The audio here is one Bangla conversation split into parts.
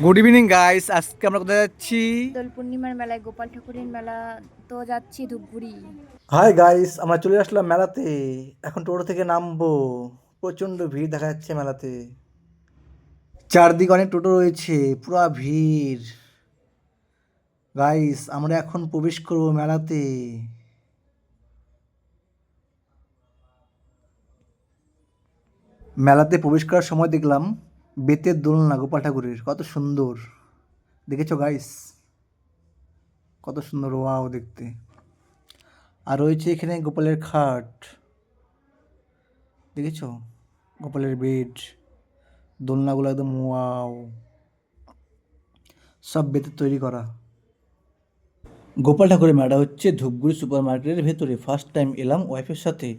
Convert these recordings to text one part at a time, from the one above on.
গুড ইভিনিং গাইস, আজকে আমরা কোথায় যাচ্ছি? দোল পূর্ণিমার মেলায় গোপাল ঠাকুরের মেলা। তো যাচ্ছি ধূপগুড়ি। হাই গাইস, আমরা চলে আসলাম মেলাতে। এখন টোটো থেকে নামবো। প্রচন্ড ভিড় দেখা যাচ্ছে মেলাতে। চারদিকে অনেক টোটো রয়েছে, পুরা ভিড়। গাইস, আমরা এখন প্রবেশ করব মেলাতে। মেলাতে প্রবেশ করার সময় দেখলাম বেতের দোলনা গোপাল ঠাকুরের, কত সুন্দর। দেখেছো গাইস? কত সুন্দর, ওয়াও দেখতে। আর রয়েছে এখানে গোপালের খাট, দেখেছো? গোপালের বেড, দোলনাগুলো একদম ওয়াও, সব বেতের তৈরি করা। গোপাল ঠাকুরের মেলাটা হচ্ছে ধূপগুড়ি সুপার মার্কেটের ভেতরে। ফার্স্ট টাইম এলাম ওয়াইফের সাথে।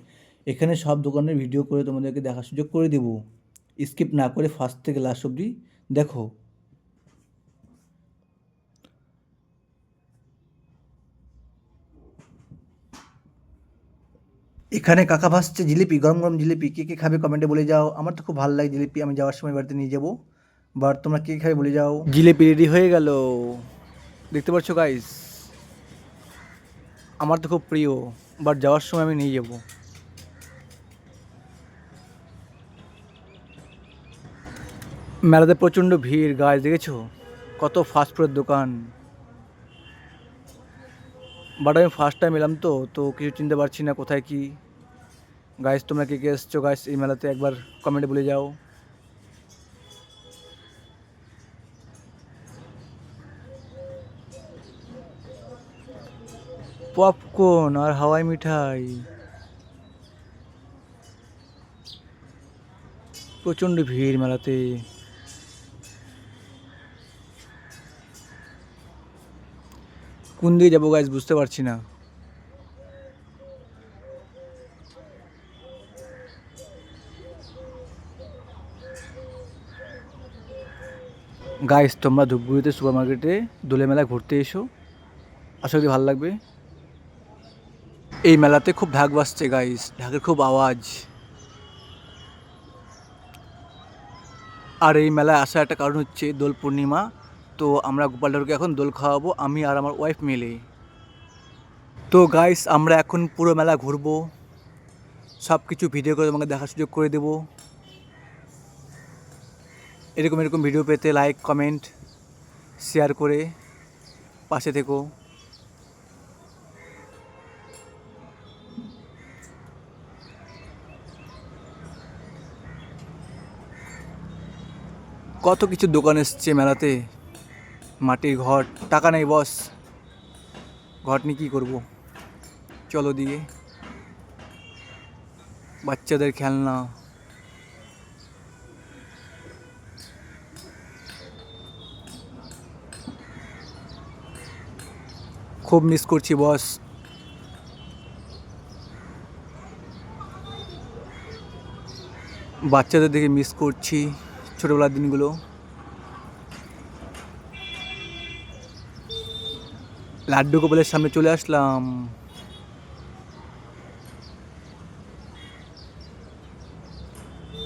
এখানে সব দোকানের ভিডিও করে তোমাদেরকে দেখার সুযোগ করে দেব। স্কিপ না করে ফার্স্ট থেকে লাস্ট অবধি দেখো। এখানে কাকা ভাসছে জিলিপি, গরম গরম জিলিপি। কে কে খাবে কমেন্টে বলে যাও। আমার তো খুব ভালো লাগে জিলিপি, আমি যাওয়ার সময় বাড়িতে নিয়ে যাবো। বাট তোমরা কে খাবে বলে যাও। জিলিপি রেডি হয়ে গেল, দেখতে পাচ্ছ গাইস। আমার তো খুব প্রিয়, বাট যাওয়ার সময় আমি নিয়ে যাবো। মেলাতে প্রচণ্ড ভিড় গাছ, দেখেছো? কত ফাস্টফুডের দোকান। বাট আমি ফার্স্ট টাইম এলাম, তো কিছু চিনতে পারছি না কোথায় কি। গাইস, তোমরা কে কে এসছো গাইস এই মেলাতে, একবার কমেন্টে বলে যাও। পপকর্ন আর হাওয়াই মিঠাই, প্রচণ্ড ভিড় মেলাতে। কোন দিকে যাবো গাইস বুঝতে পারছি না। গাইস, তোমরা ধূপগুড়িতে সুপার মার্কেটে দোলের মেলা ঘুরতে এসো, আশা করি ভালো লাগবে। এই মেলাতে খুব ঢাক বাজছে গাইস, ঢাকের খুব আওয়াজ। আর এই মেলায় আসার একটা কারণ হচ্ছে দোল পূর্ণিমা। তো আমরা গোপাল ঠাকুরকে এখন দোল খাওয়াবো, আমি আর আমার ওয়াইফ মিলে। তো গাইস, আমরা এখন পুরো মেলা ঘুরবো, সব কিছু ভিডিও করে তোমাকে দেখার সুযোগ করে দেবো। এরকম এরকম ভিডিও পেতে লাইক কমেন্ট শেয়ার করে পাশে থেকো। কত কিছু দোকান এসছে মেলাতে। মাটির ঘর, টাকা নেই বস, ঘর নিয়ে কী করবো। চলো দিয়ে বাচ্চাদের খেলনা। খুব মিস করছি বস, বাচ্চাদের দেখে মিস করছি ছোটোবেলার দিনগুলো। লাড্ডু গোপালের সামনে চলে আসলাম।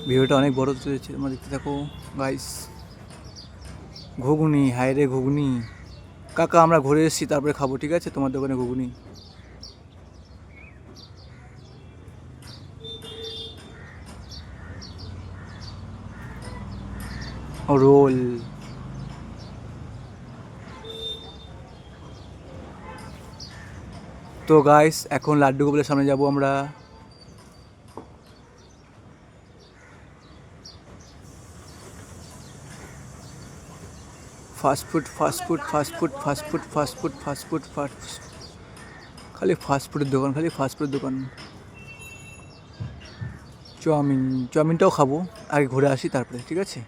ভিডিওটা অনেক বড় চলেছে, তোমরা দেখতে থাকো গাইস। ঘুগনি, হায় রে ঘুগনি। কাকা আমরা ঘুরে এসেছি, তারপরে খাবো, ঠিক আছে? তোমার দোকানে ঘুগনি। রোল। তো গাইস, এখন লাড্ডু গোপালের সামনে যাব আমরা। Fast food fast food fast food fast food fast food fast food fast, খালি ফাস্টফুডের দোকান, খালি ফাস্টফুডের দোকান। চাউমিন, চাউমিনটাও খাবো, আগে ঘুরে আসি তারপরে, ঠিক আছে?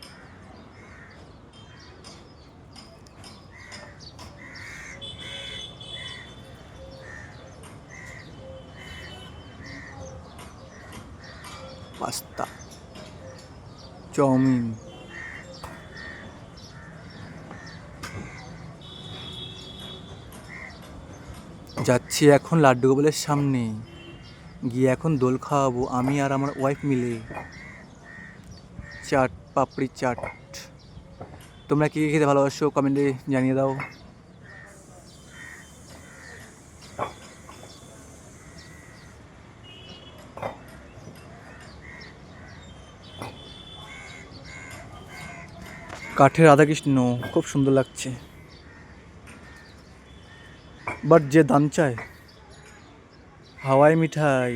Pasta, chowmein. যাচ্ছি এখন লাড্ডু গোপালের সামনে, গিয়ে এখন দোল খাওয়াবো আমি আর আমার ওয়াইফ মিলে। চাট, পাপড়ি চাট। তোমরা কী কী খেতে ভালোবাসো কমেন্টে জানিয়ে দাও। কাঠের রাধাকৃষ্ণ খুব সুন্দর লাগছে, বাট যে দাম চায়। হাওয়াই মিঠাই,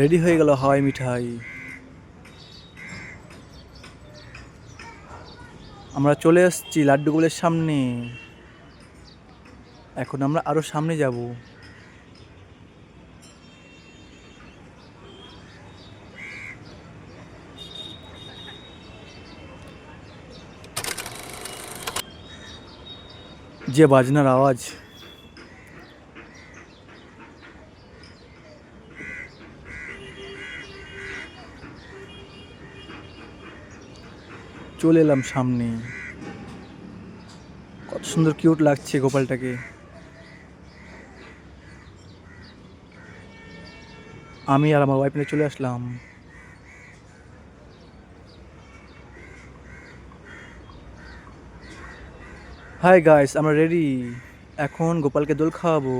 রেডি হয়ে গেল হাওয়াই মিঠাই। আমরা চলে এসেছি লাড্ডু গোপালের সামনে। এখন আমরা আরো সামনে যাব। যে বাজনার আওয়াজ, চলে এলাম সামনে। কত সুন্দর কিউট লাগছে গোপালটাকে। আমি আর আমার ওয়াইফ নিয়ে চলে আসলাম। হাই গাইস, আমরা রেডি। এখন গোপালকে দোল খাওয়াবো।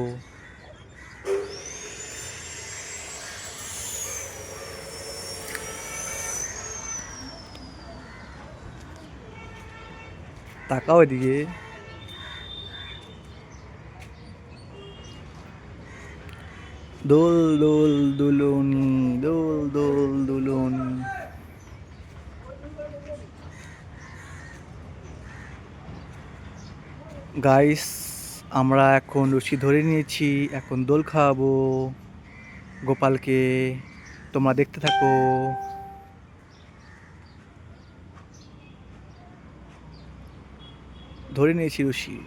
তাকাও এদিকে। দোল দোল দুলুনি, দোল দোল দুলুনি। গাইস, আমরা এখন রশি ধরে নিয়েছি, এখন দোল খাওয়াবো গোপালকে। তোমরা দেখতে থাকো। ধরে নিয়েছি রশি।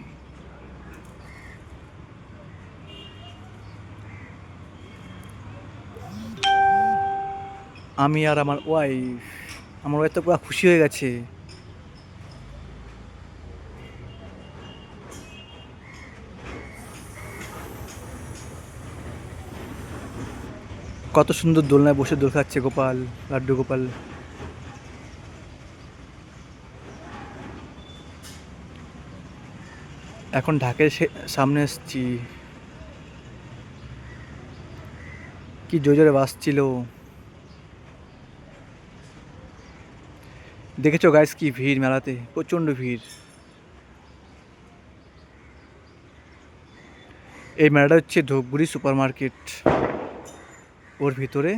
আমি আর আমার ওয়াইফ তো পুরো খুশি হয়ে গেছে। কত সুন্দর দোলনায় বসে দোল খাচ্ছে গোপাল, লাড্ডু গোপাল। এখন ঢাকের সামনে এসছি। কি জোরে জোরে বাজছিল। দেখেছো গাইস কি ভিড় মেলাতে, প্রচণ্ড ভিড়। এই মেলাটা হচ্ছে ধূপগুড়ি সুপার মার্কেট, ওর ভিতরে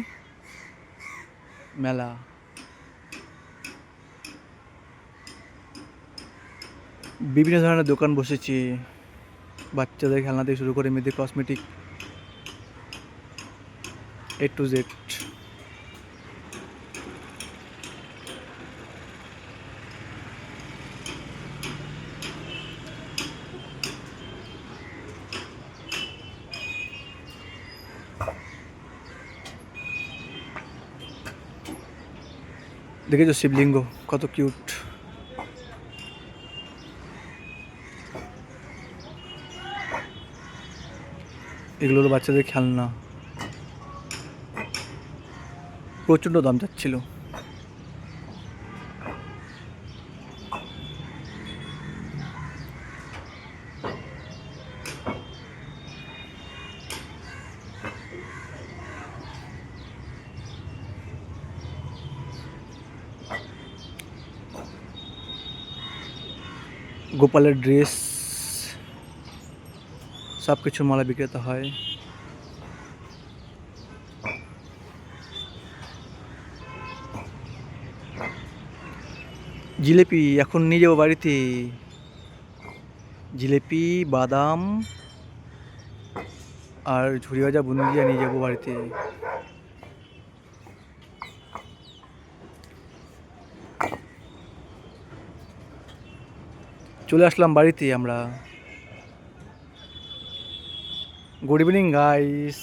মেলা। বিভিন্ন ধরনের দোকান বসেছে, বাচ্চাদের খেলনা থেকে শুরু করে মেয়েদের কসমেটিক, A to Z। দেখেছো শিবলিঙ্গ কত কিউট। এগুলো তো বাচ্চাদের খেলনা, প্রচণ্ড দাম যাচ্ছিল। গোপালের ড্রেস, সব কিছুর মালা বিক্রেতা হয়। জিলেপি এখন নিয়ে যাবো বাড়িতে। জিলেপি, বাদাম আর ঝুড়ি ভাজা বুন্দিয়া নিয়ে যাবো বাড়িতে। চলে আসলাম বাড়িতে আমরা। Good evening guys.